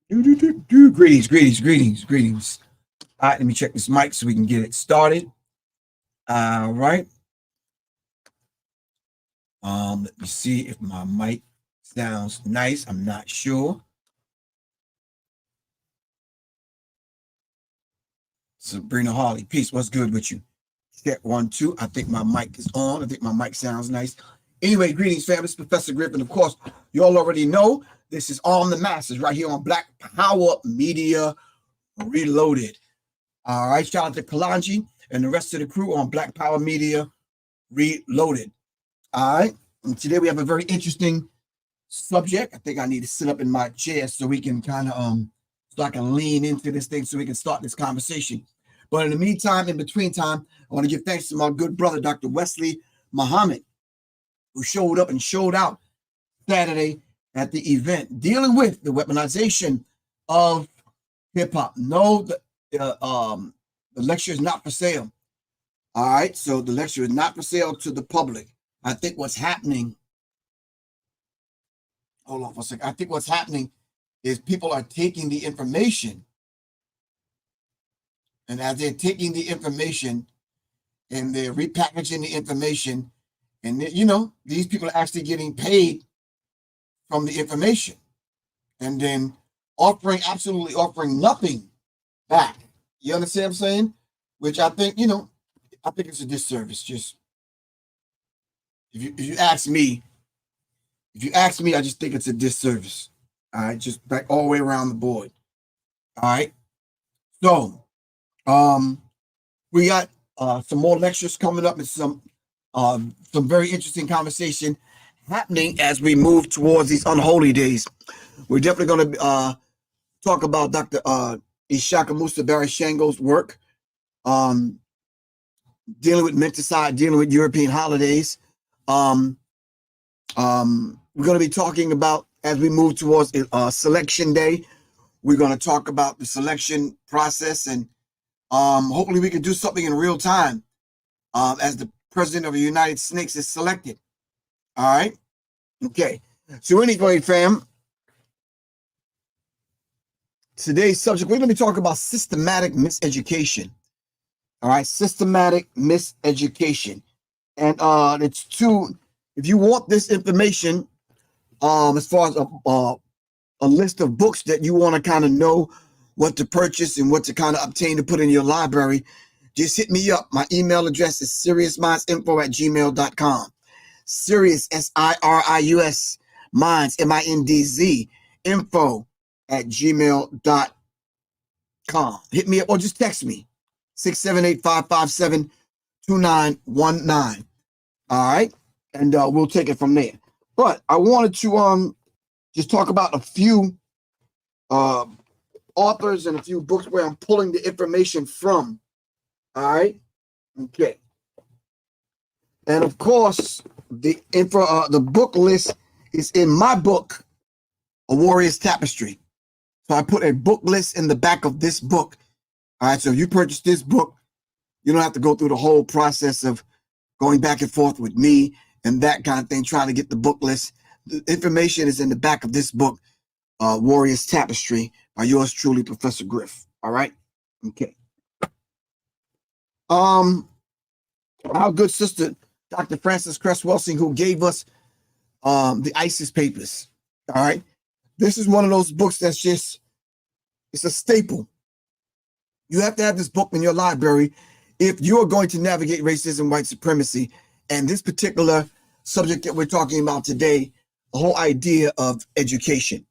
Greetings, greetings, greetings, greetings. All right, let me check this mic so we can get it started. All right. Let me see if my mic sounds nice. I'm not sure. Sabrina Harley, peace. What's good with you? Check 1, 2. I think my mic is on. I think my mic sounds nice. Anyway, greetings, fam. This is Professor Griff, and of course, you all already know this is On the Masses right here on Black Power Media Reloaded. All right, shout out to Kalanji and the rest of the crew on Black Power Media Reloaded. All right, and today we have a very interesting subject. I think I need to sit up in my chair so we can kind of so I can lean into this thing so we can start this conversation. But in the meantime, in between time, I want to give thanks to my good brother, Dr. Wesley Muhammad, who showed up and showed out Saturday at the event dealing with the weaponization of hip-hop. No, the lecture is not for sale. All right, so the lecture is not for sale to the public. I think what's happening, hold on for a second. I think what's happening is people are taking the information, and as they're taking the information and they're repackaging the information, and you know, these people are actually getting paid from the information and then absolutely offering nothing back. You understand what I'm saying? Which I think, you know, I think it's a disservice. Just if you ask me, I just think it's a disservice. All right, just like all the way around the board. All right. So we got some more lectures coming up and some very interesting conversation happening as we move towards these unholy days. We're definitely going to talk about Dr. Ishaka Musa Barashango's work, dealing with menticide, dealing with European holidays. We're going to be talking about, as we move towards selection day, we're going to talk about the selection process, and hopefully we can do something in real time as the president of the United Snakes is selected. All right. Okay. So anyway, fam, today's subject, we're going to be talking about systematic miseducation. All right. Systematic miseducation. And it's two, if you want this information, as far as a list of books that you want to kind of know what to purchase and what to kind of obtain to put in your library, just hit me up. My email address is seriousmindsinfo@gmail.com. Serious, SIRIUS, minds, MINDZ, info@gmail.com. Hit me up or just text me, 678-557-2919. All right, and we'll take it from there. But I wanted to just talk about a few authors and a few books where I'm pulling the information from. All right, okay. And of course, the book list is in my book, A Warrior's Tapestry. So I put a book list in the back of this book. All right, so if you purchase this book, you don't have to go through the whole process of going back and forth with me and that kind of thing, trying to get the book list. The information is in the back of this book, Warrior's Tapestry, by yours truly, Professor Griff. All right, okay. Our good sister, Dr. Frances Cress Welsing, who gave us the ISIS papers. All right. This is one of those books that's just, it's a staple. You have to have this book in your library if you're going to navigate racism, white supremacy, and this particular subject that we're talking about today, the whole idea of education.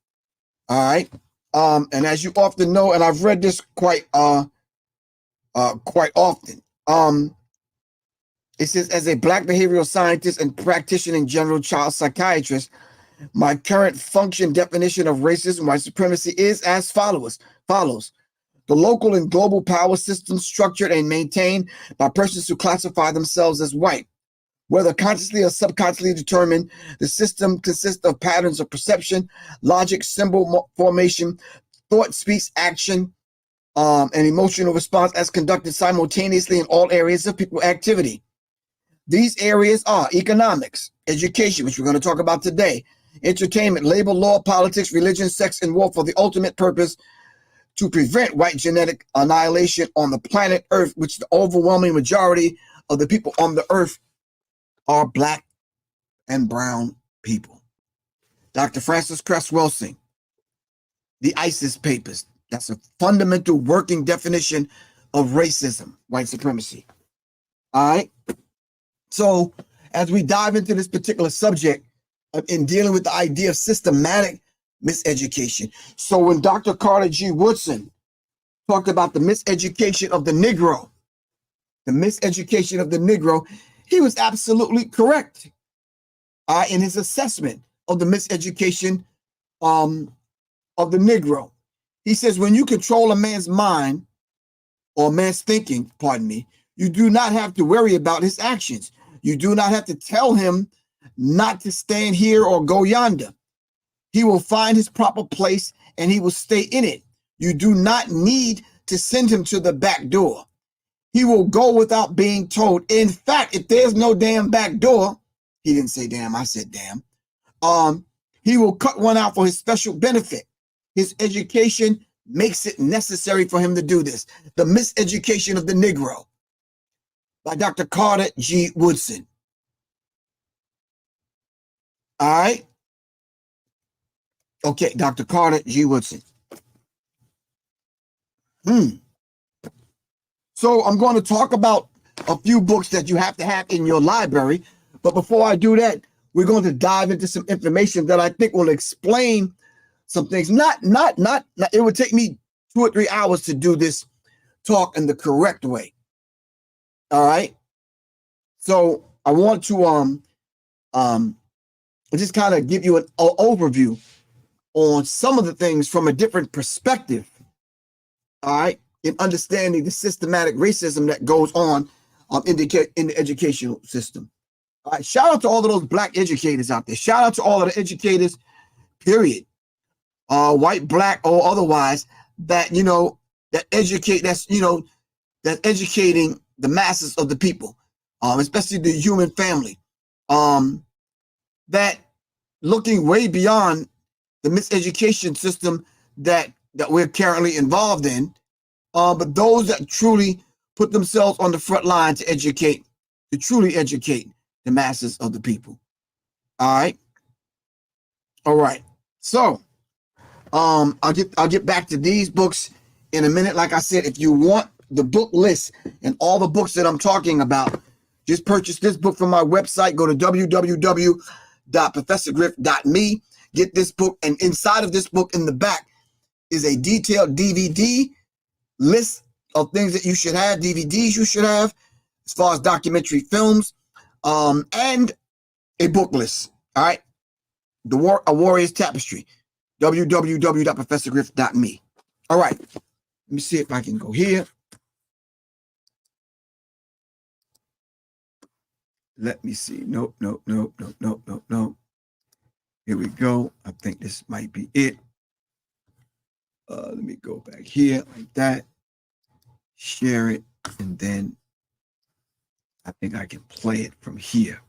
All right. And as you often know, and I've read this quite often, it says, as a Black behavioral scientist and practitioner in general child psychiatrist, my current function definition of racism, white supremacy is as follows. The local and global power systems structured and maintained by persons who classify themselves as white. Whether consciously or subconsciously determined, the system consists of patterns of perception, logic, symbol formation, thought, speech, action, and emotional response as conducted simultaneously in all areas of people activity. These areas are economics, education, which we're going to talk about today, entertainment, labor, law, politics, religion, sex, and war, for the ultimate purpose to prevent white genetic annihilation on the planet Earth, which the overwhelming majority of the people on the earth are black and brown people. Dr. Francis Cress Welsing, the ISIS Papers. That's a fundamental working definition of racism, white supremacy. All right. So as we dive into this particular subject in dealing with the idea of systematic miseducation. So when Dr. Carter G. Woodson talked about the miseducation of the Negro, he was absolutely correct in his assessment of the miseducation of the Negro. He says, when you control a man's mind or a man's thinking, you do not have to worry about his actions. You do not have to tell him not to stand here or go yonder. He will find his proper place and he will stay in it. You do not need to send him to the back door. He will go without being told. In fact, if there's no damn back door, he didn't say damn, I said damn. He will cut one out for his special benefit. His education makes it necessary for him to do this. The Miseducation of the Negro by Dr. Carter G. Woodson. All right. Okay, Dr. Carter G. Woodson. So I'm going to talk about a few books that you have to have in your library. But before I do that, we're going to dive into some information that I think will explain some things. Not it would take me 2 or 3 hours to do this talk in the correct way. All right. So I want to just kind of give you an overview on some of the things from a different perspective. All right. In understanding the systematic racism that goes on in the educational system. All right. Shout out to all of those black educators out there. Shout out to all of the educators, period. White, black, or otherwise, that, that educate, that's educating the masses of the people, especially the human family, that looking way beyond the miseducation system that we're currently involved in, but those that truly put themselves on the front line to truly educate the masses of the people. All right. All right. So, I'll get back to these books in a minute. Like I said, if you want the book list and all the books that I'm talking about, just purchase this book from my website. Go to www.professorgriff.me. Get this book, and inside of this book, in the back, is a detailed DVD list of things that you should have, DVDs you should have, as far as documentary films, and a book list. All right, A Warrior's Tapestry. www.professorgriff.me. All right, let me see if I can go here. Let me see. Nope. Here we go. I think this might be it. Let me go back here like that. Share it, and then I think I can play it from here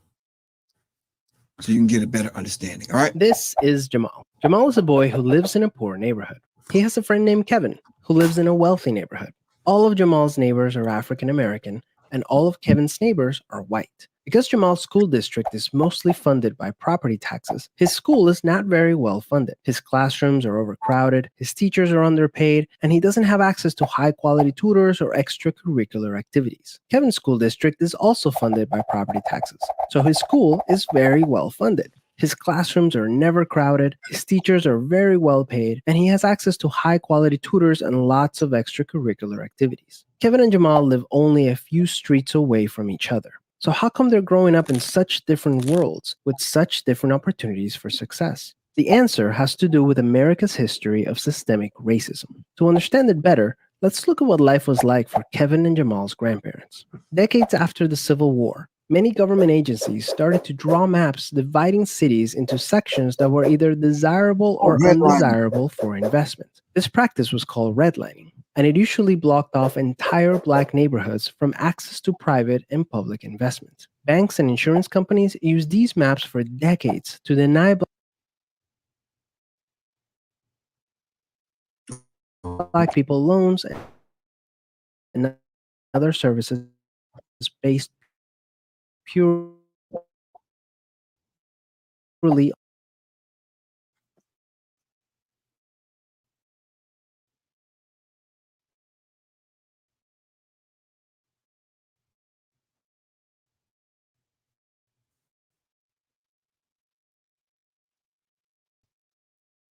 so you can get a better understanding. All right. This is Jamal. Jamal is a boy who lives in a poor neighborhood. He has a friend named Kevin who lives in a wealthy neighborhood. All of Jamal's neighbors are African American, and all of Kevin's neighbors are white. Because Jamal's school district is mostly funded by property taxes, his school is not very well funded. His classrooms are overcrowded, his teachers are underpaid, and he doesn't have access to high-quality tutors or extracurricular activities. Kevin's school district is also funded by property taxes, so his school is very well funded. His classrooms are never crowded, his teachers are very well paid, and he has access to high-quality tutors and lots of extracurricular activities. Kevin and Jamal live only a few streets away from each other. So how come they're growing up in such different worlds with such different opportunities for success? The answer has to do with America's history of systemic racism. To understand it better, let's look at what life was like for Kevin and Jamal's grandparents. Decades after the Civil War, many government agencies started to draw maps dividing cities into sections that were either desirable or undesirable for investment. This practice was called redlining, and it usually blocked off entire black neighborhoods from access to private and public investment. Banks and insurance companies used these maps for decades to deny Black people loans and other services based purely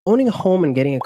owning a home and getting a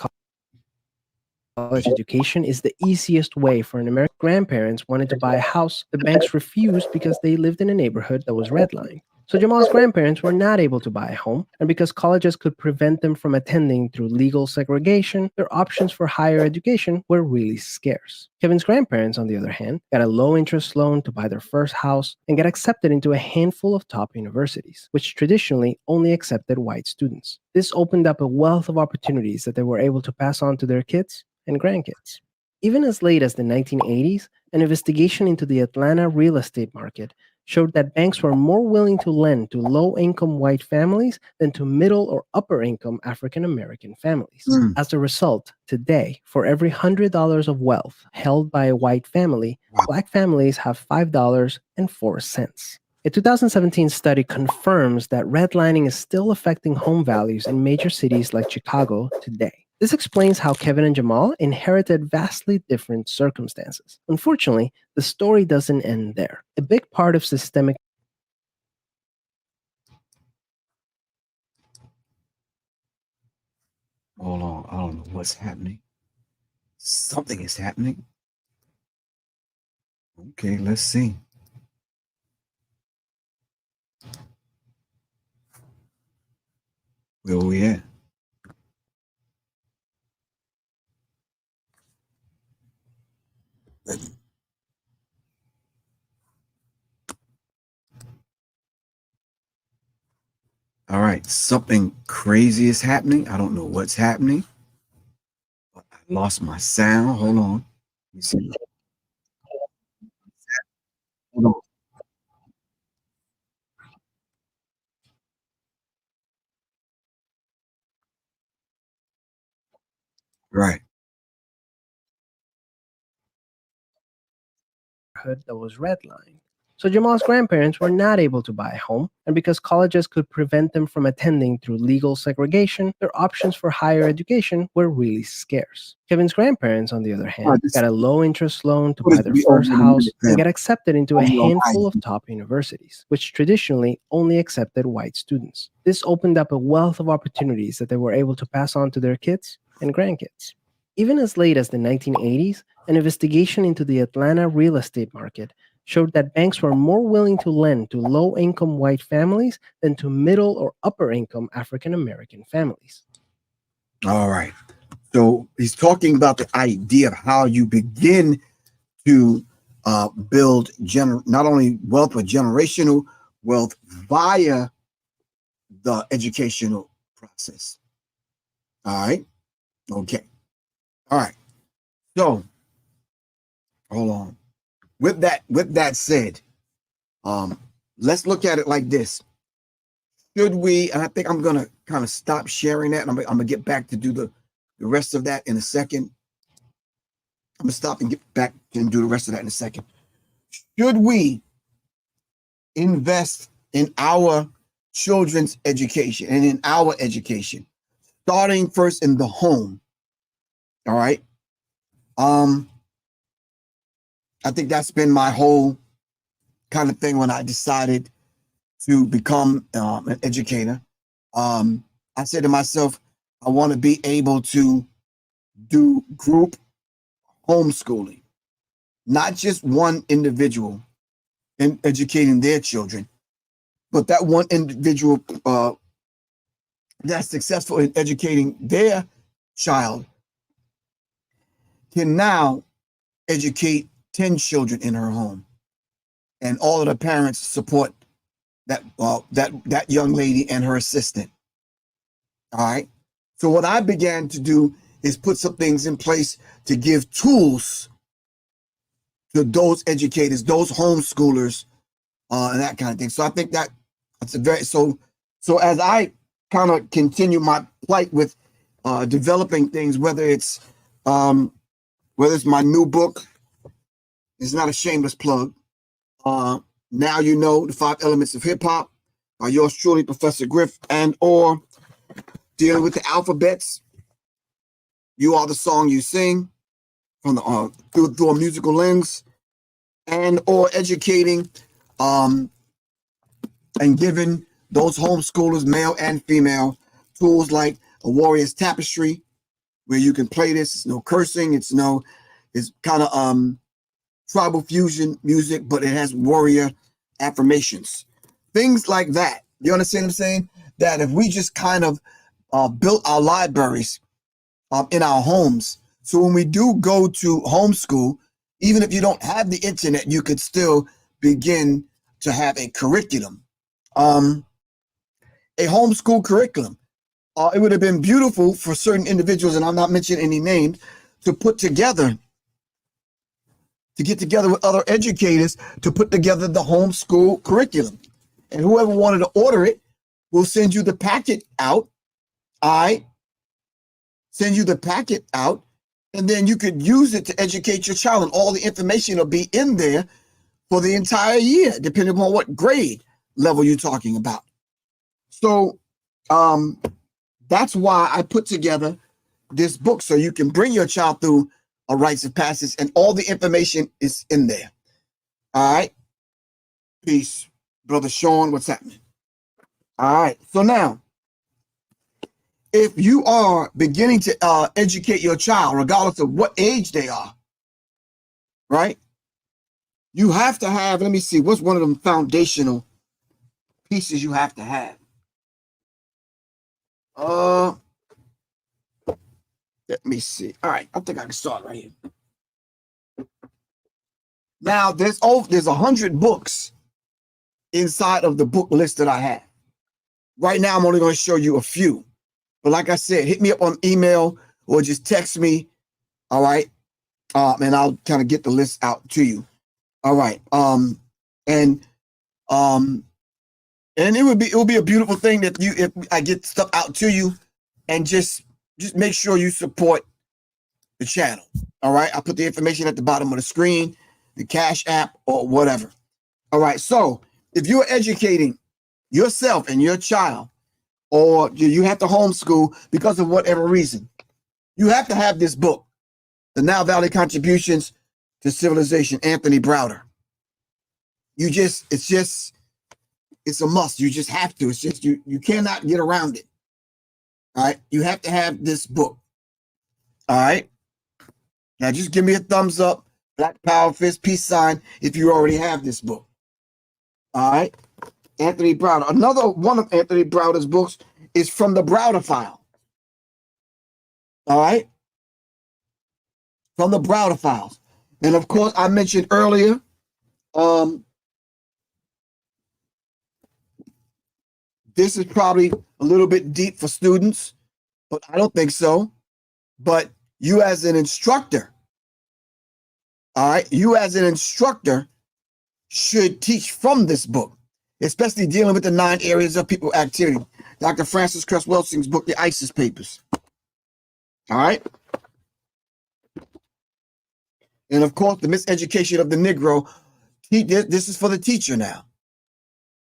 college education is the easiest way for an American. Grandparents wanted to buy a house. The banks refused because they lived in a neighborhood that was redlined. So Jamal's grandparents were not able to buy a home, and because colleges could prevent them from attending through legal segregation, their options for higher education were really scarce. Kevin's grandparents, on the other hand, got a low-interest loan to buy their first house and get accepted into a handful of top universities, which traditionally only accepted white students. This opened up a wealth of opportunities that they were able to pass on to their kids and grandkids. Even as late as the 1980s, an investigation into the Atlanta real estate market showed that banks were more willing to lend to low-income white families than to middle or upper-income African-American families. As a result, today, for every $100 of wealth held by a white family, Black families have $5.04. A 2017 study confirms that redlining is still affecting home values in major cities like Chicago today. This explains how Kevin and Jamal inherited vastly different circumstances. Unfortunately, the story doesn't end there. A big part of systemic Hold on. I don't know what's happening. Something is happening. Okay, let's see. Where we at? All right, something crazy is happening. I don't know what's happening. I lost my sound. Hold on. Let me see. Hold on. Right. neighborhood that was redlined. So Jamal's grandparents were not able to buy a home, and because colleges could prevent them from attending through legal segregation, their options for higher education were really scarce. Kevin's grandparents, on the other hand, got a low-interest loan to buy their first house and get accepted into a handful of top universities, which traditionally only accepted white students. This opened up a wealth of opportunities that they were able to pass on to their kids and grandkids. Even as late as the 1980s, an investigation into the Atlanta real estate market showed that banks were more willing to lend to low-income white families than to middle or upper-income African-American families. All right. So he's talking about the idea of how you begin to build not only wealth, but generational wealth via the educational process. All right. Okay. All right. So hold on. With that said, let's look at it like this. Should we, and I think I'm gonna kind of stop sharing that, and I'm gonna get back to do the rest of that in a second. I'm gonna stop and get back and do the rest of that in a second. Should we invest in our children's education and in our education, starting first in the home? All right. I think that's been my whole kind of thing when I decided to become an educator. I said to myself, I want to be able to do group homeschooling, not just one individual in educating their children, but that one individual that's successful in educating their child can now educate 10 children in her home, and all of the parents support that young lady and her assistant. All right. So what I began to do is put some things in place to give tools to those educators, those homeschoolers, and that kind of thing. So I think that it's a very so as I kind of continue my plight with developing things, whether it's my new book, it's not a shameless plug. Now you know the 5 elements of hip hop by yours truly, Professor Griff, and or dealing with the alphabets. You are the song you sing from the through a musical lens, and or educating and giving those homeschoolers, male and female, tools like a warrior's tapestry, where you can play this. It's no cursing. It's kind of tribal fusion music, but it has warrior affirmations, things like that. You understand what I'm saying? That if we just kind of built our libraries in our homes, so when we do go to homeschool, even if you don't have the internet, you could still begin to have a curriculum, a homeschool curriculum. It would have been beautiful for certain individuals, and I'm not mentioning any names, to get together with other educators to put together the homeschool curriculum. And whoever wanted to order it will send you the packet out. I send you the packet out, and then you could use it to educate your child, and all the information will be in there for the entire year, depending upon what grade level you're talking about. So that's why I put together this book, so you can bring your child through a rites of passage, and all the information is in there. All right. Peace, Brother Sean. What's happening? All right. So now, if you are beginning to educate your child, regardless of what age they are, right? You have to have, let me see, what's one of them foundational pieces you have to have? Let me see. All right, I think I can start right here. Now, there's 100 books inside of the book list that I have. Right now, I'm only going to show you a few. But like I said, hit me up on email or just text me. All right. And I'll kind of get the list out to you. All right. And it will be a beautiful thing that if I get stuff out to you, and just make sure you support the channel. All right. I'll put the information at the bottom of the screen, the Cash App or whatever. All right. So if you're educating yourself and your child, or you have to homeschool because of whatever reason, you have to have this book, The Nile Valley Contributions to Civilization, Anthony Browder. It's a must. You just have to. It's just, you cannot get around it. All right. You have to have this book. All right. Now just give me a thumbs up, Black Power Fist, peace sign, if you already have this book. All right. Anthony Browder. Another one of Anthony Browder's books is From the Browder File. All right. From the Browder Files. And of course, I mentioned earlier, this is probably a little bit deep for students, but I don't think so. But you as an instructor, all right, you as an instructor should teach from this book, especially dealing with the 9 areas of people activity. Dr. Francis Cress Welsing's book, The ISIS Papers. All right. And of course, The Miseducation of the Negro. This is for the teacher now.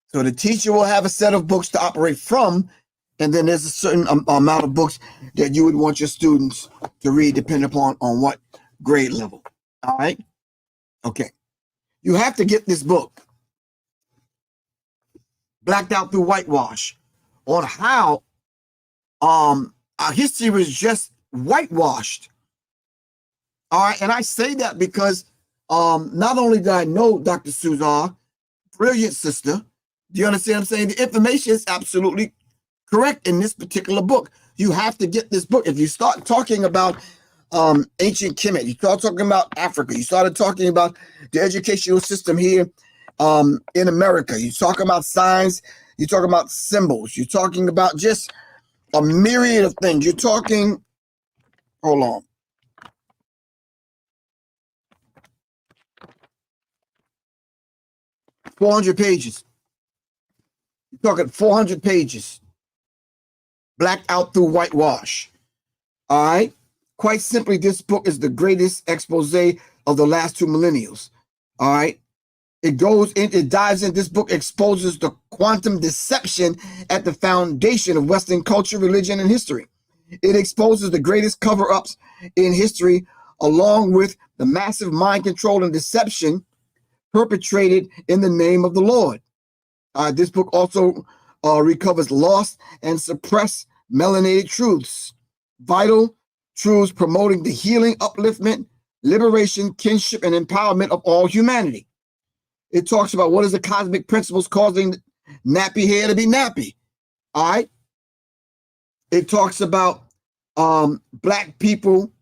So the teacher will have a set of books to operate from, and then there's a certain amount of books that you would want your students to read, depending upon what grade level. All right. Okay. You have to get this book, Blacked Out Through Whitewash, on how our history was just whitewashed. All right. And I say that because not only did I know Dr. Suzar, brilliant sister, do you understand what I'm saying? The information is absolutely correct in this particular book. You have to get this book. If you start talking about ancient Kemet, you start talking about Africa, you started talking about the educational system here in America, you talk about signs, you talk about symbols, you're talking about just a myriad of things. You're talking, hold on. 400 pages. You're talking 400 pages. Blacked out through whitewash. All right. Quite simply, this book is the greatest expose of the last 2 millennials. All right. It dives in. This book exposes the quantum deception at the foundation of Western culture, religion, and history. It exposes the greatest cover-ups in history, along with the massive mind control and deception perpetrated in the name of the Lord. This book also recovers lost and suppressed melanated truths, vital truths promoting the healing, upliftment, liberation, kinship, and empowerment of all humanity. It talks about what is the cosmic principles causing nappy hair to be nappy. All right. It talks about Black people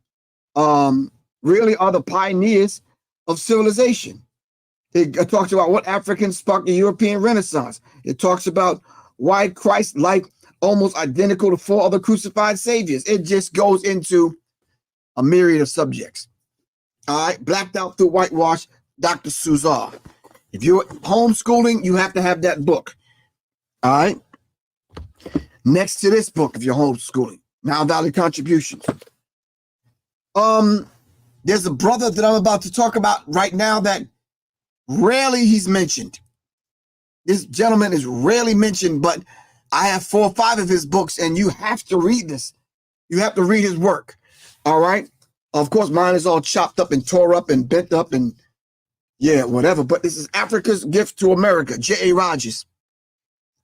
really are the pioneers of civilization. It talks about what Africans sparked the European Renaissance. It talks about why Christ's life almost identical to 4 other crucified saviors. It just goes into a myriad of subjects. All right. Blacked out through whitewash, Dr. Suzar. If you're homeschooling, you have to have that book. All right. Next to this book, if you're homeschooling, Now Valley Contributions. There's a brother that I'm about to talk about right now that rarely he's mentioned. This gentleman is rarely mentioned, but I have 4 or 5 of his books, and you have to read this. You have to read his work. All right. Of course, mine is all chopped up and tore up and bent up and yeah, whatever. But this is Africa's Gift to America, J.A. Rogers.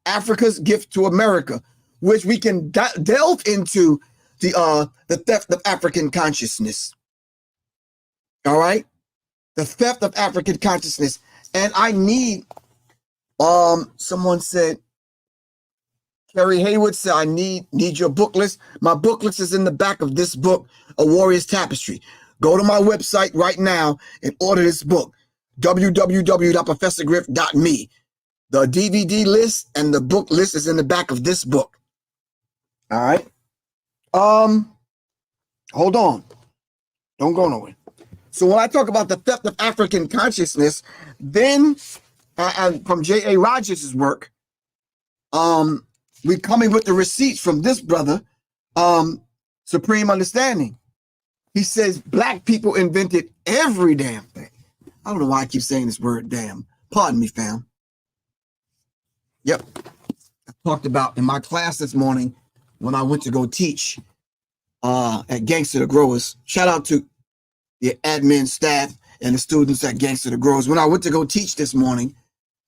Africa's Gift to America, which we can delve into the theft of African consciousness. All right, the theft of African consciousness, and I need. Someone said, Kerry Haywood said, I need your book list. My book list is in the back of this book, A Warrior's Tapestry. Go to my website right now and order this book. www.professorgriff.me. The DVD list and the book list is in the back of this book. All right. Hold on. Don't go nowhere. So when I talk about the theft of African consciousness, then and from J.A. Rogers' work, we coming with the receipts from this brother, Supreme Understanding. He says Black people invented every damn thing. I don't know why I keep saying this word damn. Pardon me, fam. Yep. I talked about in my class this morning when I went to go teach at Gangster the Growers. Shout out to the admin staff and the students at Gangster the Growers. When I went to go teach this morning,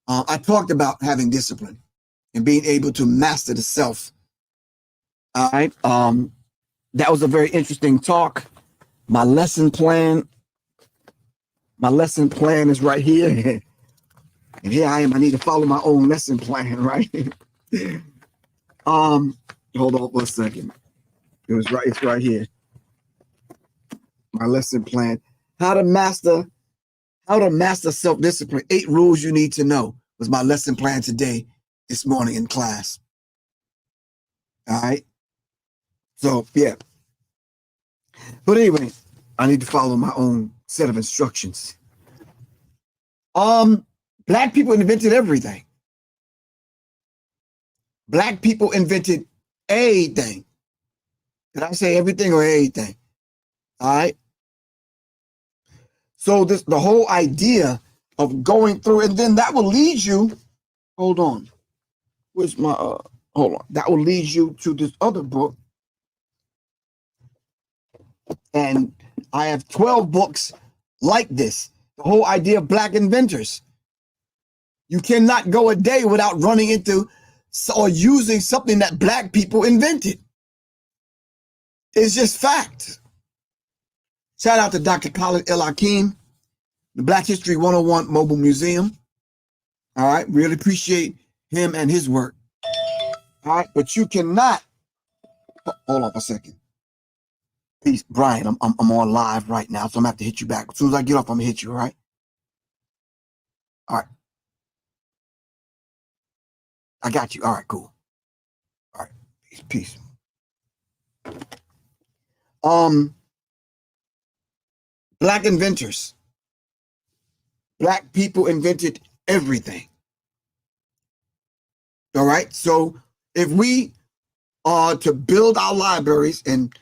I talked about having discipline and being able to master the self. All right. That was a very interesting talk. My lesson plan is right here. And here I am. I need to follow my own lesson plan, right? Hold on for a second. It's right here. My lesson plan. How to master self-discipline. 8 rules you need to know was my lesson plan today, this morning in class. All right. So yeah. But anyway, I need to follow my own set of instructions. Black people invented everything. Black people invented everything. Did I say everything or anything? All right. So the whole idea of going through, and then that will lead you. Hold on. Where's my hold on. That will lead you to this other book. And I have 12 books like this. The whole idea of Black inventors. You cannot go a day without running into or using something that Black people invented. It's just fact. Shout out to Dr. Khalid El Hakim, the Black History 101 Mobile Museum. All right, really appreciate him and his work. All right, but you cannot. Hold on for a second. Peace, Brian. I'm on live right now, so I'm gonna have to hit you back. As soon as I get off, I'm gonna hit you. All right. All right. I got you. All right, cool. All right, peace. Black inventors. Black people invented everything. All right. So if we are to build our libraries and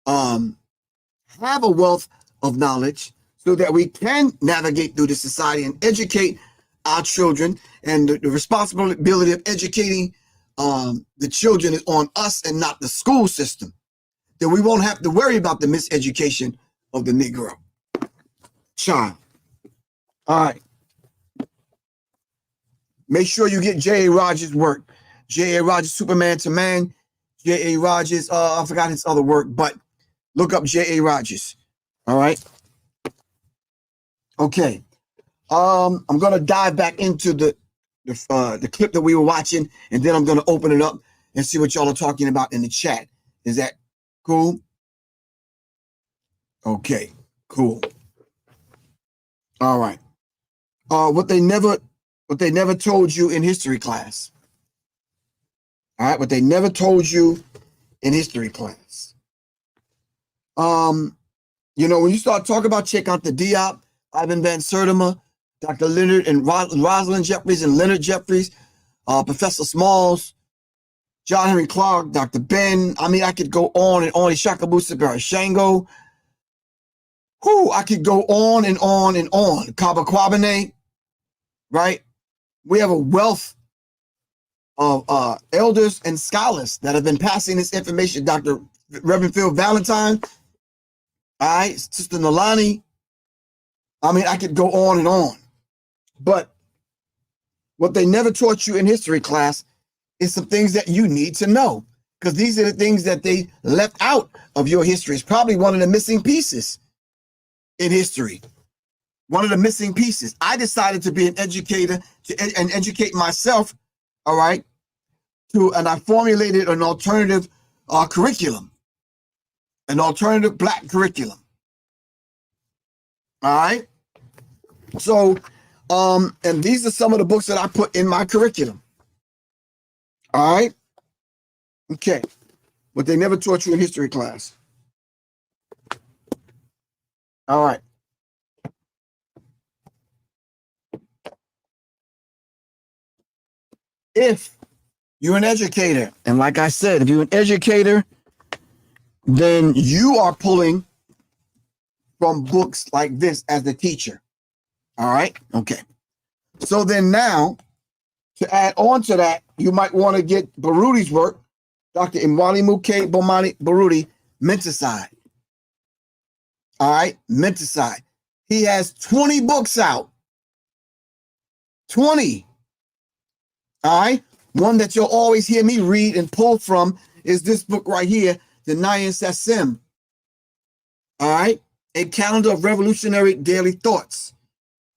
have a wealth of knowledge so that we can navigate through the society and educate our children, and the responsibility of educating the children is on us and not the school system, then we won't have to worry about the miseducation of the Negro child. All right. Make sure you get J.A. Rogers' work. J.A. Rogers, Superman to Man. J.A. Rogers, I forgot his other work, but look up J.A. Rogers. All right. Okay. I'm gonna dive back into the clip that we were watching, and then I'm gonna open it up and see what y'all are talking about in the chat. Is that cool? Okay, cool. All right. What they never told you in history class. All right, what they never told you in history class. You know, when you start talking about, check out the Diop, Ivan Van Sertima, Dr. Leonard and Rosalind Jeffries and Leonard Jeffries, Professor Smalls, John Henry Clark, Dr. Ben. I mean, I could go on and on. Ishakabusa Barashango. I could go on and on and on. Kaba Kwabene, right? We have a wealth of elders and scholars that have been passing this information. Dr. Reverend Phil Valentine, all right, Sister Nalani. I mean, I could go on and on. But what they never taught you in history class is some things that you need to know, because these are the things that they left out of your history. It's probably one of the missing pieces in history. One of the missing pieces. I decided to be an educator and educate myself, all right, and I formulated an alternative curriculum, an alternative Black curriculum. All right. So, and these are some of the books that I put in my curriculum. All right. Okay. But they never taught you in history class. All right. If you're an educator, and like I said, if you're an educator, then you are pulling from books like this as the teacher. All right. Okay. So then now, to add on to that, you might want to get Baruti's work, Dr. Imwali Muke Bomani Baruti, Menticide. All right, Menticide. He has 20 books out. 20. All right. One that you'll always hear me read and pull from is this book right here, the Nayan Sassim. All right. A calendar of revolutionary daily thoughts.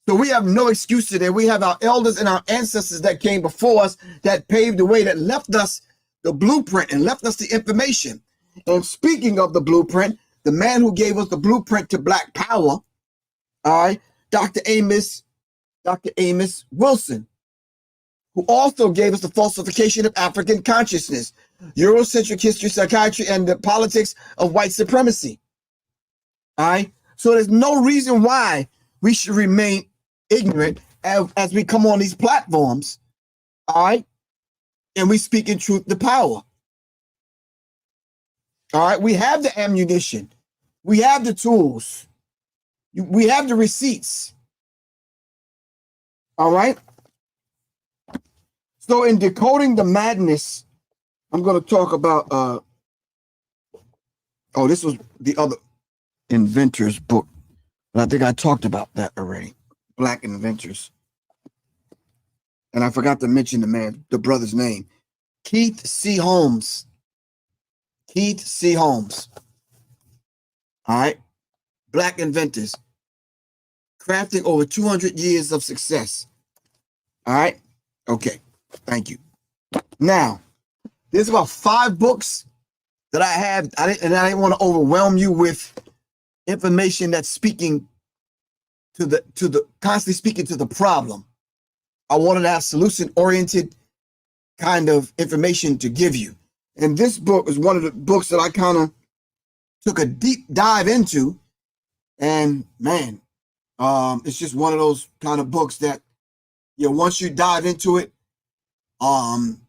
So we have no excuse today. We have our elders and our ancestors that came before us that paved the way, that left us the blueprint and left us the information. And speaking of the blueprint, the man who gave us the blueprint to Black Power, all right, Dr. Amos Wilson, who also gave us the falsification of African consciousness, Eurocentric history, psychiatry, and the politics of white supremacy. All right. So there's no reason why we should remain ignorant as we come on these platforms. All right. And we speak in truth to power. All right. We have the ammunition. We have the tools. We have the receipts. All right. So in Decoding the Madness, I'm going to talk about, this was the other inventor's book, but I think I talked about that already. Black inventors. And I forgot to mention the brother's name. Keith C. Holmes. Keith C. Holmes. All right. Black inventors. Crafting over 200 years of success. All right. Okay. Thank you. Now, there's about 5 books that I have, I didn't want to overwhelm you with information that's speaking to the constantly speaking to the problem. I wanted to have solution-oriented kind of information to give you. And this book is one of the books that I kind of took a deep dive into. And man, it's just one of those kind of books that, once you dive into it,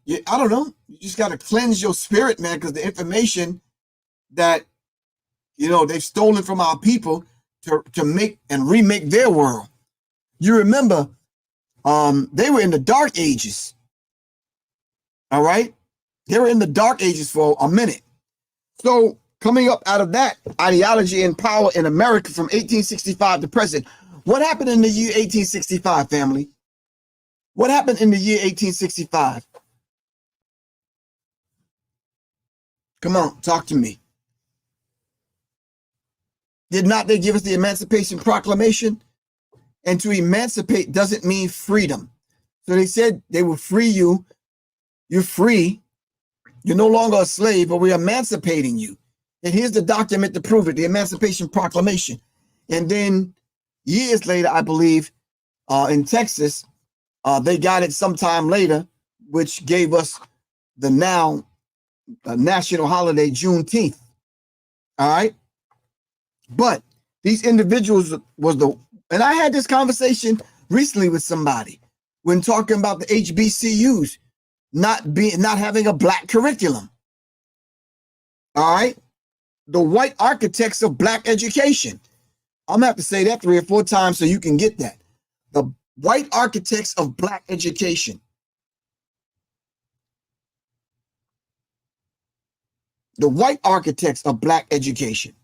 I don't know. You just got to cleanse your spirit, man, because the information that, they've stolen from our people to make and remake their world. You remember, they were in the dark ages. All right. They were in the dark ages for a minute. So coming up out of that ideology and power in America from 1865 to present, what happened in the year 1865, family? What happened in the year 1865? Come on, talk to me. Did not they give us the Emancipation Proclamation? And to emancipate doesn't mean freedom. So they said they will free you. You're free. You're no longer a slave, but we're emancipating you. And here's the document to prove it, the Emancipation Proclamation. And then years later, I believe, in Texas, they got it sometime later, which gave us the now national holiday, Juneteenth. All right. But these individuals and I had this conversation recently with somebody when talking about the HBCUs not having a black curriculum. All right. The white architects of black education. I'm gonna have to say that 3 or 4 times so you can get that. The white architects of black education. The white architects of black education.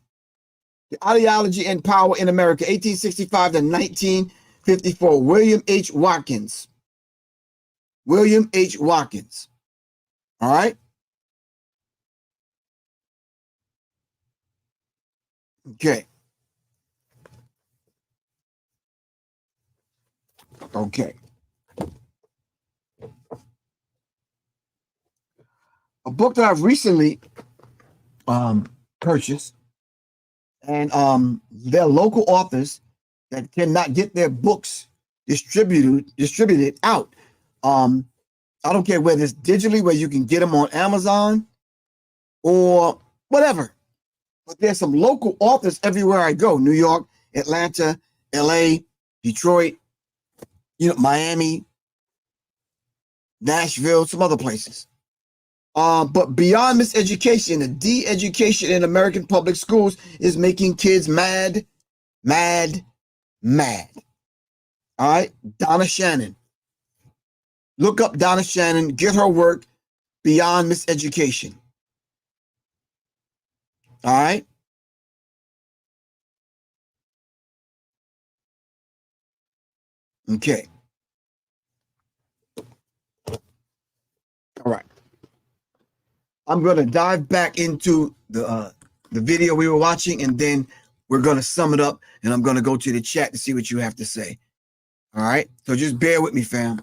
The ideology and power in America, 1865 to 1954. William H. Watkins. William H. Watkins. All right. Okay. Okay. A book that I've recently purchased, and they're local authors that cannot get their books distributed out. I don't care whether it's digitally, where you can get them on Amazon or whatever. But there's some local authors everywhere I go. New York, Atlanta, LA, Detroit, Miami, Nashville, some other places. But beyond miseducation, the de-education in American public schools is making kids mad, mad, mad. All right, Donna Shannon. Look up Donna Shannon, get her work, Beyond Miseducation. All right. Okay. All right. I'm going to dive back into the video we were watching, and then we're going to sum it up, and I'm going to go to the chat to see what you have to say. All right. So just bear with me, fam.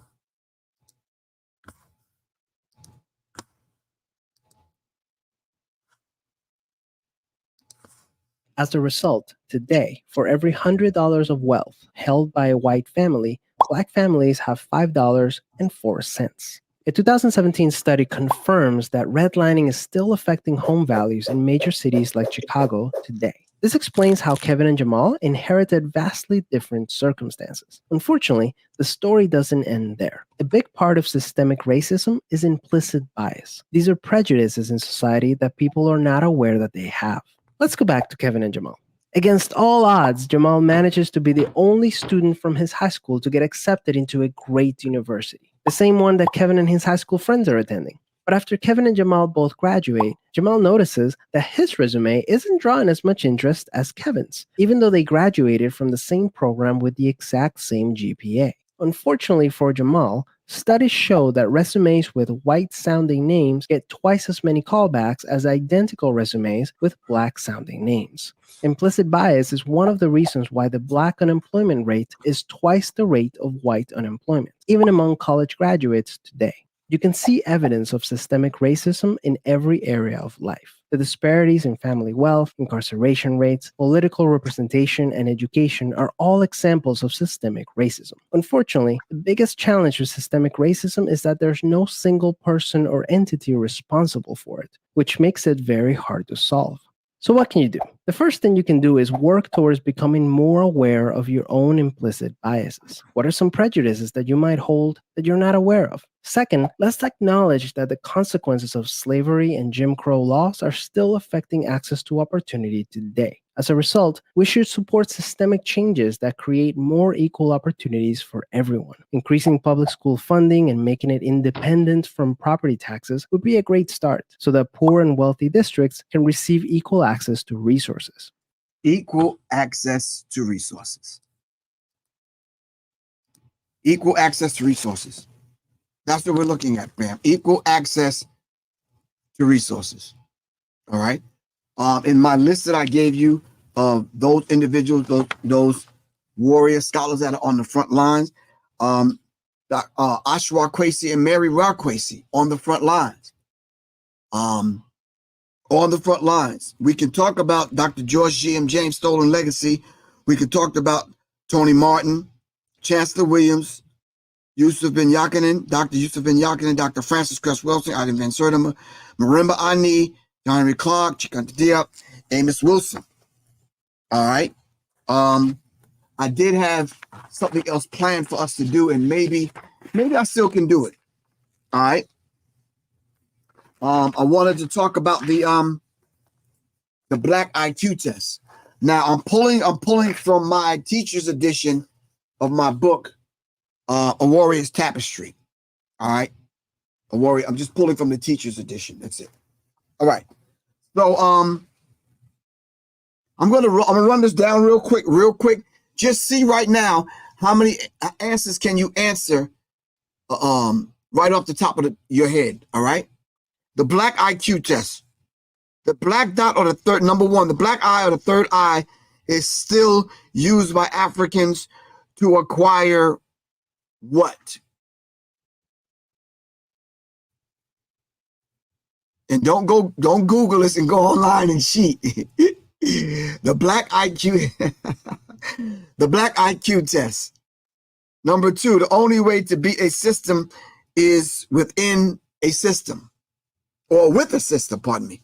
As a result, today, for every $100 of wealth held by a white family, black families have $5.04. A 2017 study confirms that redlining is still affecting home values in major cities like Chicago today. This explains how Kevin and Jamal inherited vastly different circumstances. Unfortunately, the story doesn't end there. A big part of systemic racism is implicit bias. These are prejudices in society that people are not aware that they have. Let's go back to Kevin and Jamal. Against all odds, Jamal manages to be the only student from his high school to get accepted into a great university, the same one that Kevin and his high school friends are attending. But after Kevin and Jamal both graduate, Jamal notices that his resume isn't drawing as much interest as Kevin's, even though they graduated from the same program with the exact same GPA. Unfortunately for Jamal, studies show that resumes with white-sounding names get twice as many callbacks as identical resumes with black-sounding names. Implicit bias is one of the reasons why the black unemployment rate is twice the rate of white unemployment, even among college graduates today. You can see evidence of systemic racism in every area of life. The disparities in family wealth, incarceration rates, political representation, and education are all examples of systemic racism. Unfortunately, the biggest challenge with systemic racism is that there's no single person or entity responsible for it, which makes it very hard to solve. So what can you do? The first thing you can do is work towards becoming more aware of your own implicit biases. What are some prejudices that you might hold that you're not aware of? Second, let's acknowledge that the consequences of slavery and Jim Crow laws are still affecting access to opportunity today. As a result, we should support systemic changes that create more equal opportunities for everyone. Increasing public school funding and making it independent from property taxes would be a great start so that poor and wealthy districts can receive equal access to resources. Equal access to resources. Equal access to resources. That's what we're looking at, fam. Equal access to resources. All right. In my list that I gave you of those individuals, those warrior scholars that are on the front lines, Ashwa Kwesi and Mary Ra Kwesi on the front lines. On the front lines. We can talk about Dr. George G.M. James' Stolen Legacy. We can talk about Tony Martin, Chancellor Williams, Yusuf bin Yakinen, Dr. Yusuf bin Yakinen, Dr. Francis Cress Wilson, Ivan Van Sertima, Marimba Ani, John Henry Clark, Chikanta Diop, Amos Wilson. All right. I did have something else planned for us to do, and maybe I still can do it. All right. I wanted to talk about the Black IQ test. Now I'm pulling from my teacher's edition of my book, A Warrior's Tapestry. All right. A warrior. I'm just pulling from the teacher's edition. That's it. All right. So I'm gonna run this down real quick. Just see right now how many answers can you answer right off the top of your head. All right. The Black IQ test. The black dot or the third, number one, the black eye or the third eye is still used by Africans to acquire what? And don't Google this and go online and cheat. The Black IQ, the Black IQ test. Number two, the only way to beat a system is within a system, or with a system, pardon me.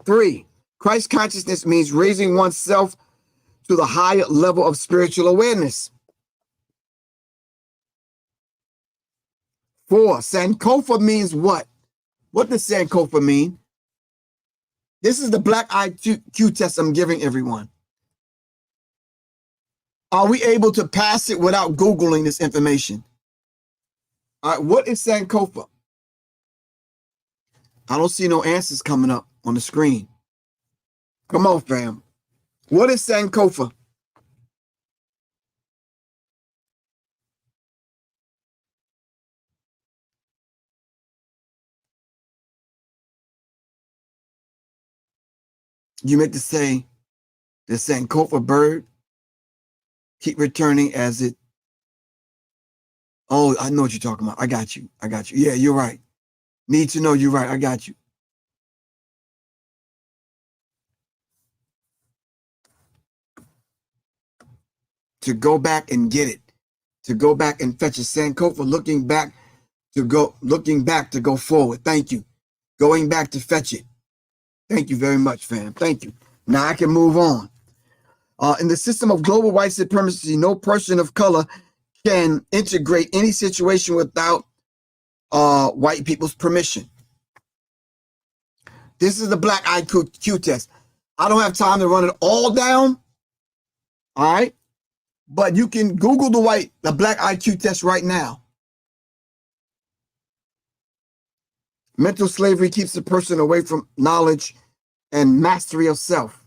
3, Christ consciousness means raising oneself to the higher level of spiritual awareness. 4, Sankofa means what? What does Sankofa mean? This is the Black IQ test I'm giving everyone. Are we able to pass it without Googling this information? All right, what is Sankofa? I don't see no answers coming up on the screen. Come on, fam. What is Sankofa? You meant to say the Sankofa bird keep returning as it. Oh, I know what you're talking about. I got you. Yeah, you're right. Need to know, you're right. I got you. To go back and get it. To go back and fetch a Sankofa, looking back to go forward. Thank you. Going back to fetch it. Thank you very much, fam. Thank you. Now I can move on. In the system of global white supremacy, no person of color can integrate any situation without white people's permission. This is the Black IQ test. I don't have time to run it all down. All right. But you can Google the Black IQ test right now. Mental slavery keeps the person away from knowledge and mastery of self.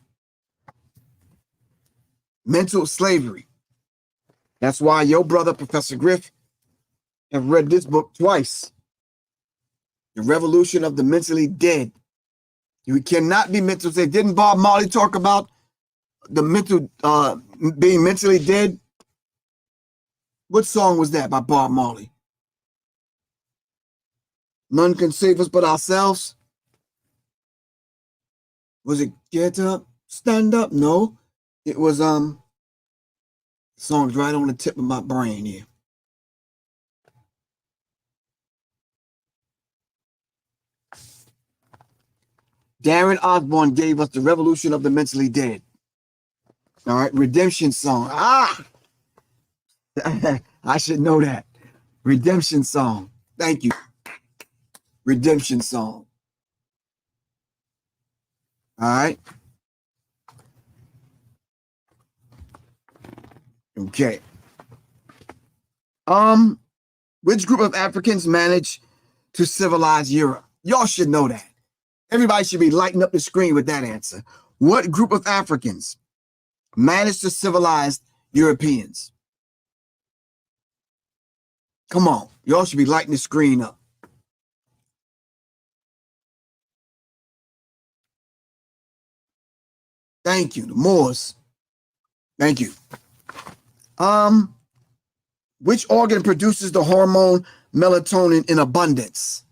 Mental slavery. That's why your brother, Professor Griff, have read this book twice. The Revolution of the Mentally Dead. You cannot be mental slave. Didn't Bob Marley talk about the mental being mentally dead? What song was that by Bob Marley? None can save us but ourselves. Was it Get Up, Stand Up? No. It was song's right on the tip of my brain here. Darren Osborne gave us the Revolution of the Mentally Dead. All right, Redemption Song. Ah, I should know that. Redemption Song. Thank you. Redemption Song. All right. Okay. Which group of Africans managed to civilize Europe? Y'all should know that. Everybody should be lighting up the screen with that answer. What group of Africans managed to civilize Europeans? Come on. Y'all should be lighting the screen up. Thank you. The Moors. Thank you. Which organ produces the hormone melatonin in abundance?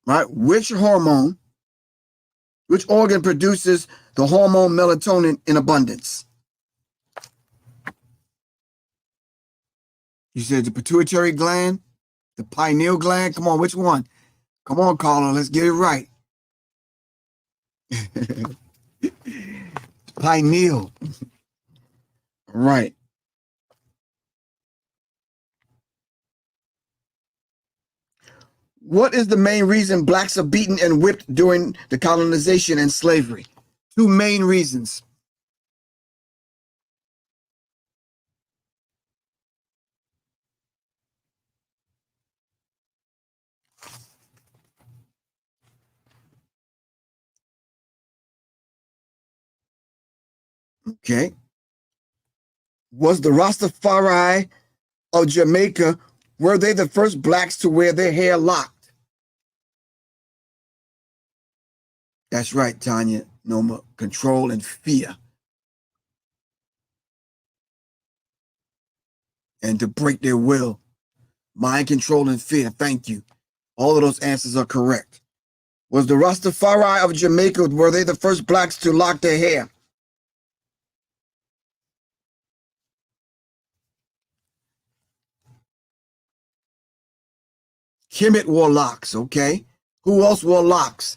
Right? Which organ produces the hormone melatonin in abundance? You said the pituitary gland, the pineal gland. Come on, which one? Come on, Carla, let's get it right. Pineal. Right. What is the main reason blacks are beaten and whipped during the colonization and slavery? Two main reasons. Okay. Was the Rastafari of Jamaica, were they the first blacks to wear their hair locked? That's right, Tanya. Noma. Control and fear. And to break their will. Mind control and fear. Thank you. All of those answers are correct. Was the Rastafari of Jamaica, were they the first blacks to lock their hair? Kemet wore locks, okay. Who else wore locks?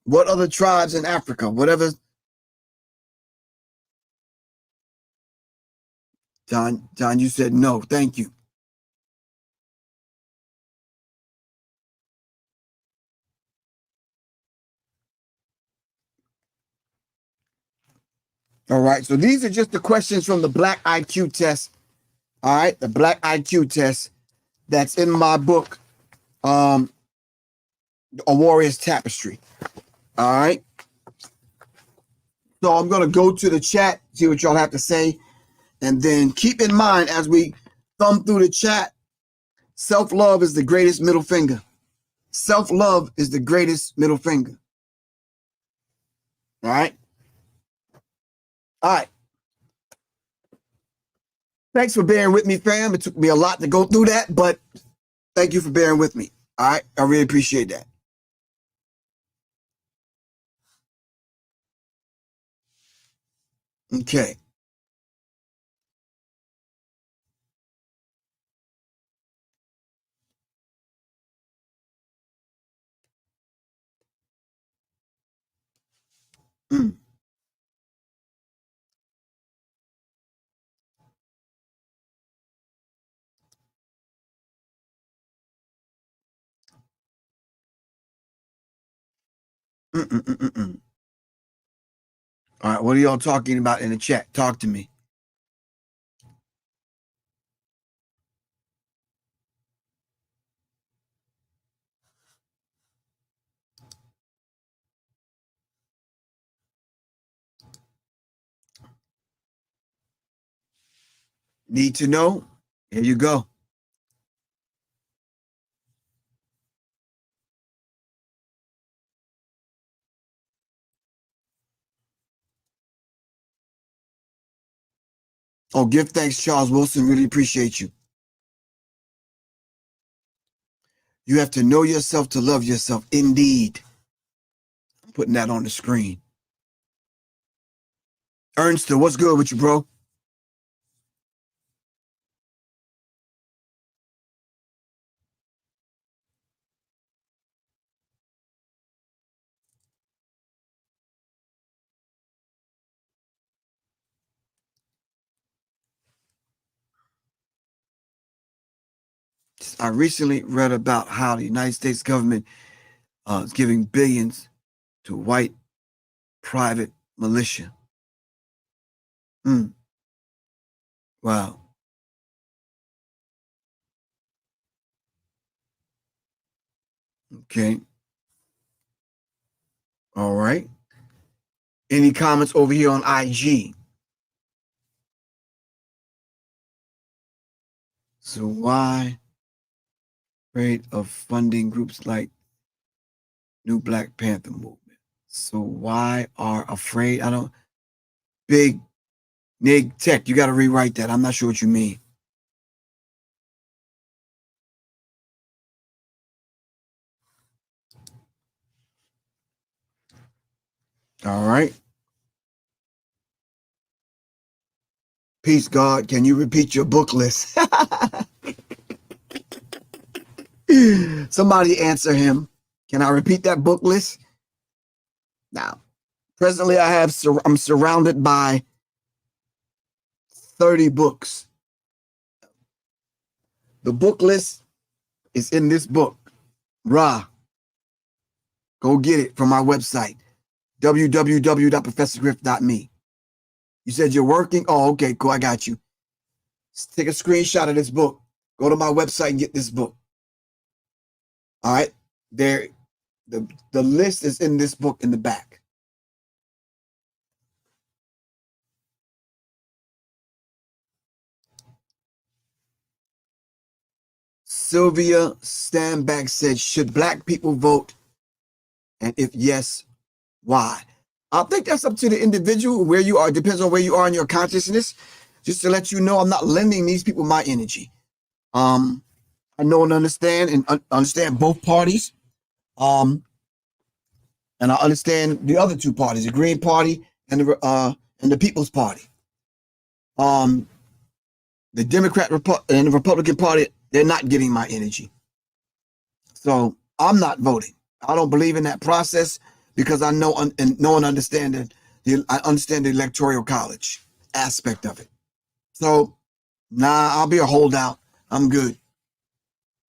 What other tribes in Africa? Whatever. John, you said no. Thank you. All right, so these are just the questions from the Black IQ test. All right, the Black IQ test that's in my book, A Warrior's Tapestry. All right. So I'm going to go to the chat, see what y'all have to say. And then keep in mind, as we thumb through the chat, self-love is the greatest middle finger. Self-love is the greatest middle finger. All right. All right. Thanks for bearing with me, fam. It took me a lot to go through that, but thank you for bearing with me. All right. I really appreciate that. Okay. Mm. Mm. All right. What are y'all talking about in the chat? Talk to me. Need to know? Here you go. Oh, give thanks, Charles Wilson. Really appreciate you. You have to know yourself to love yourself. Indeed. I'm putting that on the screen. Ernst, what's good with you, bro? I recently read about how the United States government is giving billions to white private militia. Wow. Okay. All right. Any comments over here on IG? So why afraid of funding groups like New Black Panther movement? So why are afraid? I don't. Big Nig Tech. You got to rewrite that. I'm not sure what you mean. All right. Peace, God. Can you repeat your book list? Somebody answer him. Can I repeat that book list? Now, presently I'm surrounded by 30 books. The book list is in this book. Ra. Go get it from my website, www.professorgriff.me. You said you're working? Oh, okay, cool. I got you. Take a screenshot of this book. Go to my website and get this book. All right. There, the list is in this book in the back. Sylvia Standback said, should black people vote? And if yes, why? I think that's up to the individual where you are. It depends on where you are in your consciousness. Just to let you know, I'm not lending these people my energy. I know and understand both parties. And I understand the other two parties, the Green Party and the People's Party. The Democrat and the Republican Party, they're not getting my energy. So I'm not voting. I don't believe in that process because I know and understand I understand the electoral college aspect of it. So I'll be a holdout. I'm good.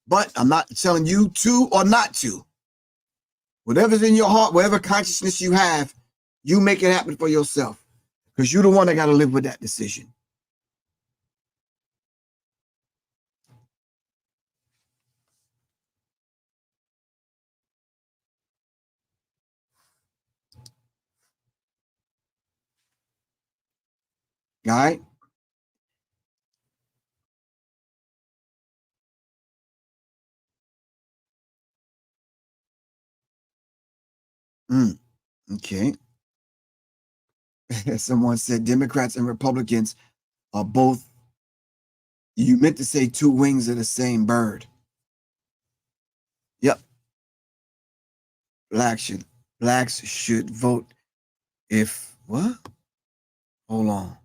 But I'm not telling you to or not to. Whatever's in your heart, whatever consciousness you have, you make it happen for yourself. Because you're the one that got to live with that decision. All right? Okay. Someone said Democrats and Republicans are both, you meant to say two wings of the same bird. Yep. Blacks should vote if, what? Hold on.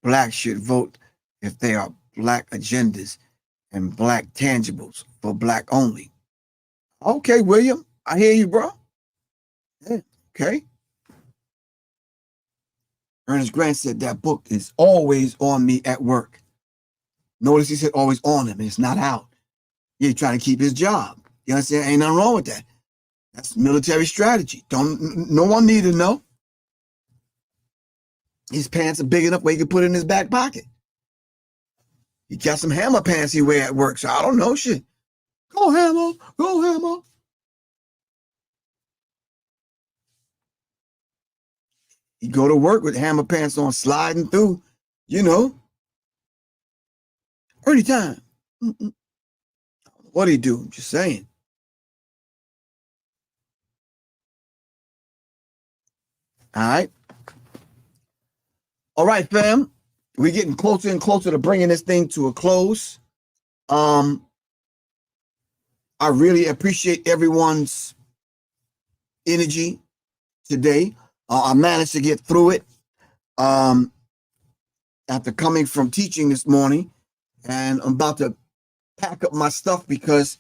Blacks should vote if they are black agendas and black tangibles for black only. Okay, William, I hear you, bro. Yeah, okay. Ernest Grant said that book is always on me at work. Notice he said always on him, and it's not out. He's trying to keep his job. You understand? Ain't nothing wrong with that. That's military strategy. No one need to know. His pants are big enough where he can put it in his back pocket. He got some hammer pants he wear at work, so I don't know shit. Go hammer, go hammer. He go to work with hammer pants on, sliding through, early time. What do he do? I'm just saying. All right. All right, fam. We're getting closer and closer to bringing this thing to a close. I really appreciate everyone's energy today. I managed to get through it after coming from teaching this morning, and I'm about to pack up my stuff because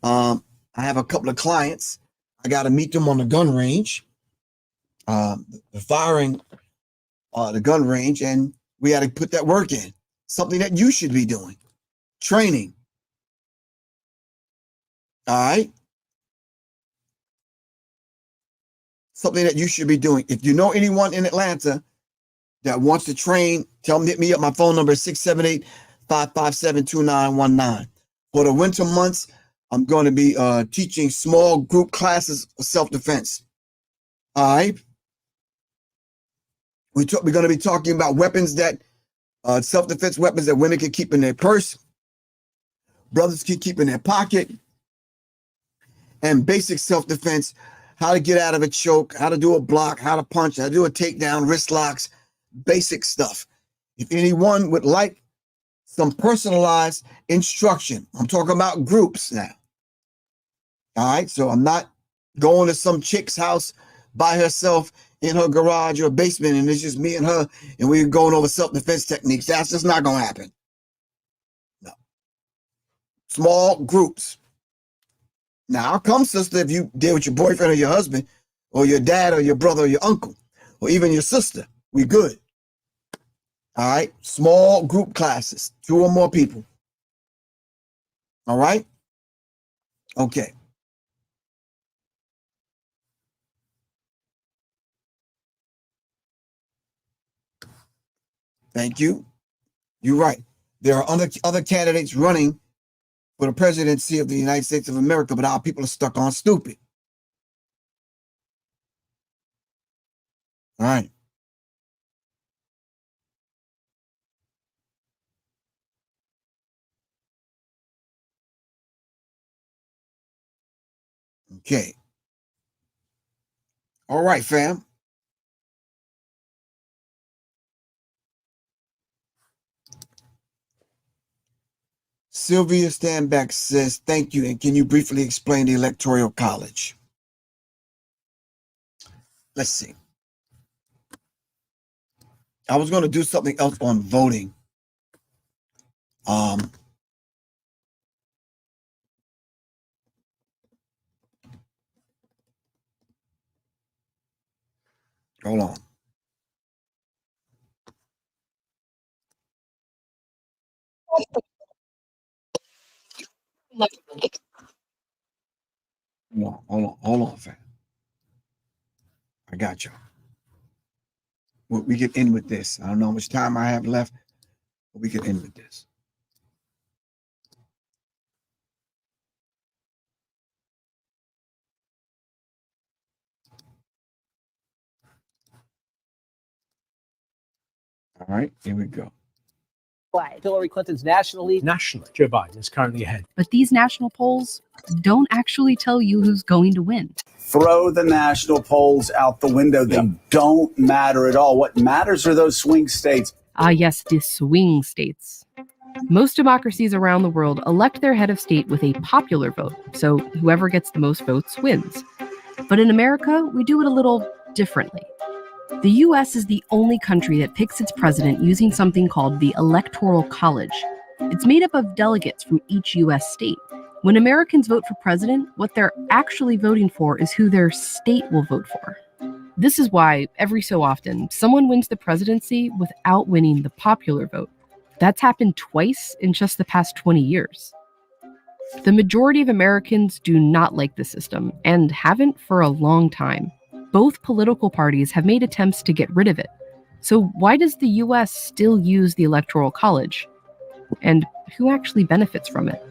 I have a couple of clients. I got to meet them on the gun range, the gun range, and We got to put that work in. Something that you should be doing. Training. All right? Something that you should be doing. If you know anyone in Atlanta that wants to train, tell them to hit me up. My phone number is 678-557-2919. For the winter months, I'm going to be teaching small group classes of self-defense. All right? We're going to be talking about weapons that, self-defense weapons that women can keep in their purse, brothers can keep in their pocket, and basic self-defense, how to get out of a choke, how to do a block, how to punch, how to do a takedown, wrist locks, basic stuff. If anyone would like some personalized instruction, I'm talking about groups now. All right, so I'm not going to some chick's house by herself in her garage or basement and it's just me and her and we're going over self-defense techniques. That's just not going to happen. No. Small groups. Now, I'll come, sister, if you deal with your boyfriend or your husband or your dad or your brother or your uncle or even your sister. We good. All right. Small group classes, 2 or more people. All right. Okay. Thank you. You're right. There are other candidates running for the presidency of the United States of America, but our people are stuck on stupid. All right. Okay. All right, fam. Sylvia Standback says, thank you. And can you briefly explain the Electoral College? Let's see. I was going to do something else on voting. Hold on. Hold on, fam. I got you. We can end with this. I don't know how much time I have left, but we can end with this. All right, here we go. Hillary Clinton's nationally, Joe Biden is currently ahead. But these national polls don't actually tell you who's going to win. Throw the national polls out the window. They don't matter at all. What matters are those swing states. Yes, the swing states. Most democracies around the world elect their head of state with a popular vote, so whoever gets the most votes wins. But in America, we do it a little differently. The US is the only country that picks its president using something called the Electoral College. It's made up of delegates from each US state. When Americans vote for president, what they're actually voting for is who their state will vote for. This is why, every so often, someone wins the presidency without winning the popular vote. That's happened twice in just the past 20 years. The majority of Americans do not like the system, and haven't for a long time. Both political parties have made attempts to get rid of it. So why does the US still use the Electoral College? And who actually benefits from it?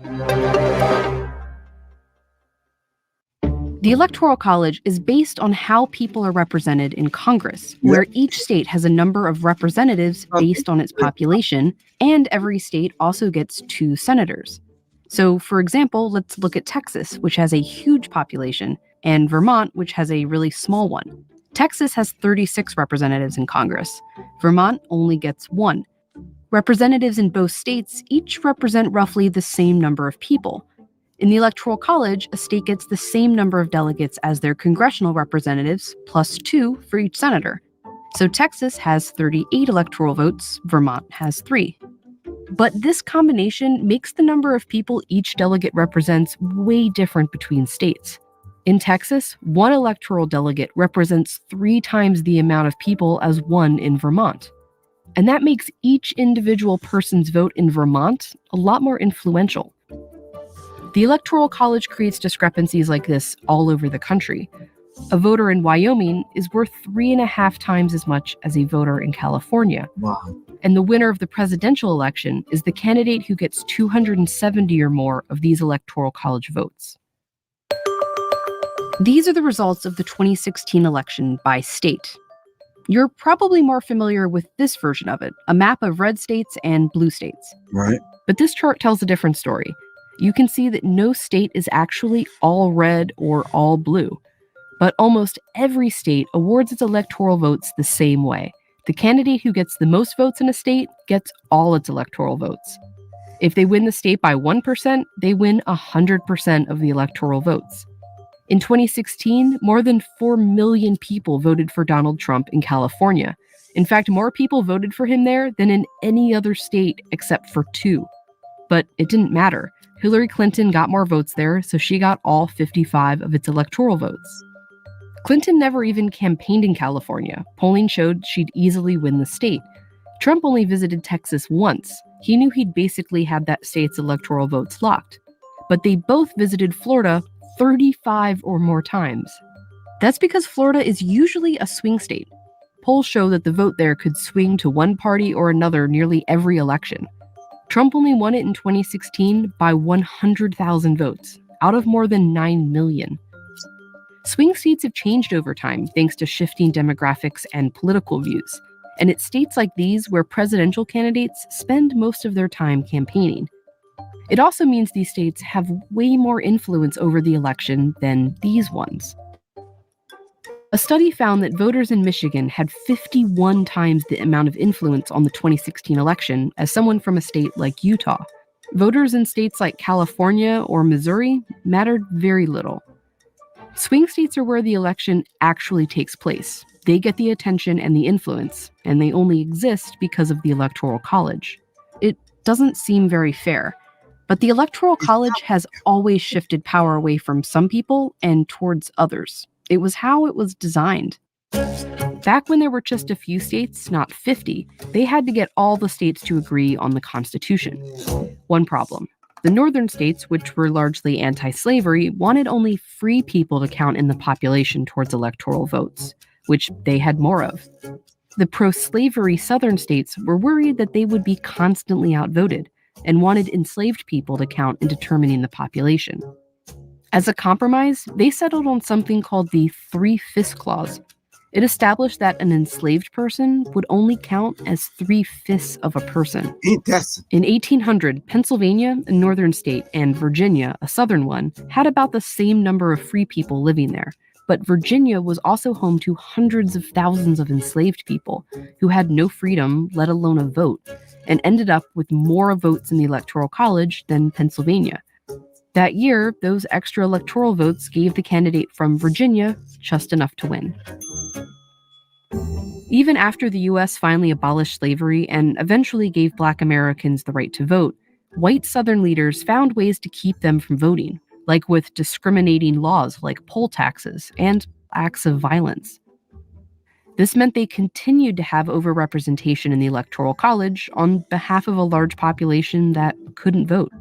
The Electoral College is based on how people are represented in Congress, where each state has a number of representatives based on its population, and every state also gets 2 senators. So, for example, let's look at Texas, which has a huge population, and Vermont, which has a really small one. Texas has 36 representatives in Congress. Vermont only gets 1. Representatives in both states each represent roughly the same number of people. In the Electoral College, a state gets the same number of delegates as their congressional representatives, plus 2 for each senator. So Texas has 38 electoral votes, Vermont has 3. But this combination makes the number of people each delegate represents way different between states. In Texas, 1 electoral delegate represents 3 times the amount of people as 1 in Vermont. And that makes each individual person's vote in Vermont a lot more influential. The Electoral College creates discrepancies like this all over the country. A voter in Wyoming is worth 3.5 times as much as a voter in California. Wow. And the winner of the presidential election is the candidate who gets 270 or more of these Electoral College votes. These are the results of the 2016 election by state. You're probably more familiar with this version of it, a map of red states and blue states. Right. But this chart tells a different story. You can see that no state is actually all red or all blue. But almost every state awards its electoral votes the same way. The candidate who gets the most votes in a state gets all its electoral votes. If they win the state by 1%, they win 100% of the electoral votes. In 2016, more than 4 million people voted for Donald Trump in California. In fact, more people voted for him there than in any other state except for 2. But it didn't matter. Hillary Clinton got more votes there, so she got all 55 of its electoral votes. Clinton never even campaigned in California. Polling showed she'd easily win the state. Trump only visited Texas once. He knew he'd basically had that state's electoral votes locked. But they both visited Florida 35 or more times. That's because Florida is usually a swing state. Polls show that the vote there could swing to one party or another nearly every election. Trump only won it in 2016 by 100,000 votes, out of more than 9 million. Swing states have changed over time thanks to shifting demographics and political views. And it's states like these where presidential candidates spend most of their time campaigning. It also means these states have way more influence over the election than these ones. A study found that voters in Michigan had 51 times the amount of influence on the 2016 election as someone from a state like Utah. Voters in states like California or Missouri mattered very little. Swing states are where the election actually takes place. They get the attention and the influence, and they only exist because of the Electoral College. It doesn't seem very fair, but the Electoral College has always shifted power away from some people and towards others. It was how it was designed. Back when there were just a few states, not 50, they had to get all the states to agree on the Constitution. One problem. The northern states, which were largely anti-slavery, wanted only free people to count in the population towards electoral votes, which they had more of. The pro-slavery southern states were worried that they would be constantly outvoted and wanted enslaved people to count in determining the population. As a compromise, they settled on something called the 3/5 Clause. It established that an enslaved person would only count as 3/5 of a person. In 1800, Pennsylvania, a northern state, and Virginia, a southern one, had about the same number of free people living there. But Virginia was also home to hundreds of thousands of enslaved people who had no freedom, let alone a vote, and ended up with more votes in the Electoral College than Pennsylvania. That year, those extra electoral votes gave the candidate from Virginia just enough to win. Even after the U.S. finally abolished slavery and eventually gave Black Americans the right to vote, white Southern leaders found ways to keep them from voting, like with discriminating laws like poll taxes and acts of violence. This meant they continued to have overrepresentation in the Electoral College on behalf of a large population that couldn't vote.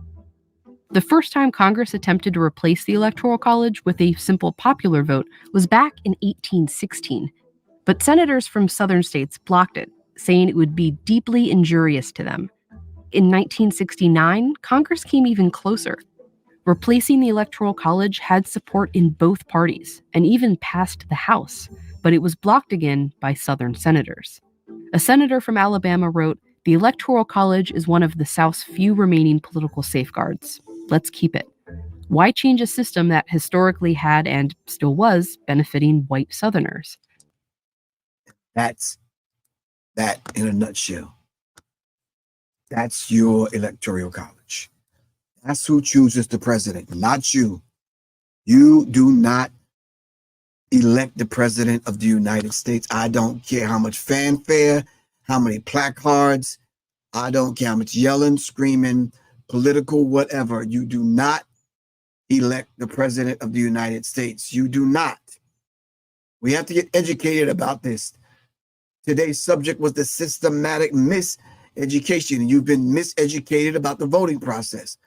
The first time Congress attempted to replace the Electoral College with a simple popular vote was back in 1816. But senators from southern states blocked it, saying it would be deeply injurious to them. In 1969, Congress came even closer. Replacing the Electoral College had support in both parties and even passed the House, but it was blocked again by southern senators. A senator from Alabama wrote, "The Electoral College is one of the South's few remaining political safeguards. Let's keep it. Why change a system that historically had and still was benefiting white Southerners?" That's that in a nutshell. That's your Electoral College. That's who chooses the president, not you. You do not elect the president of the United States. I don't care how much fanfare, how many placards, I don't care how much yelling, screaming, political, whatever. You do not elect the president of the United States. You do not. We have to get educated about this. Today's subject was the systematic miseducation. You've been miseducated about the voting process.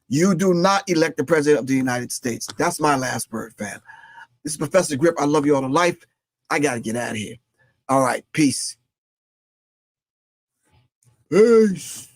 You do not elect the president of the United States. That's my last word, fam. This is Professor Griff. I love you all to life. I got to get out of here. All right. Peace. Peace.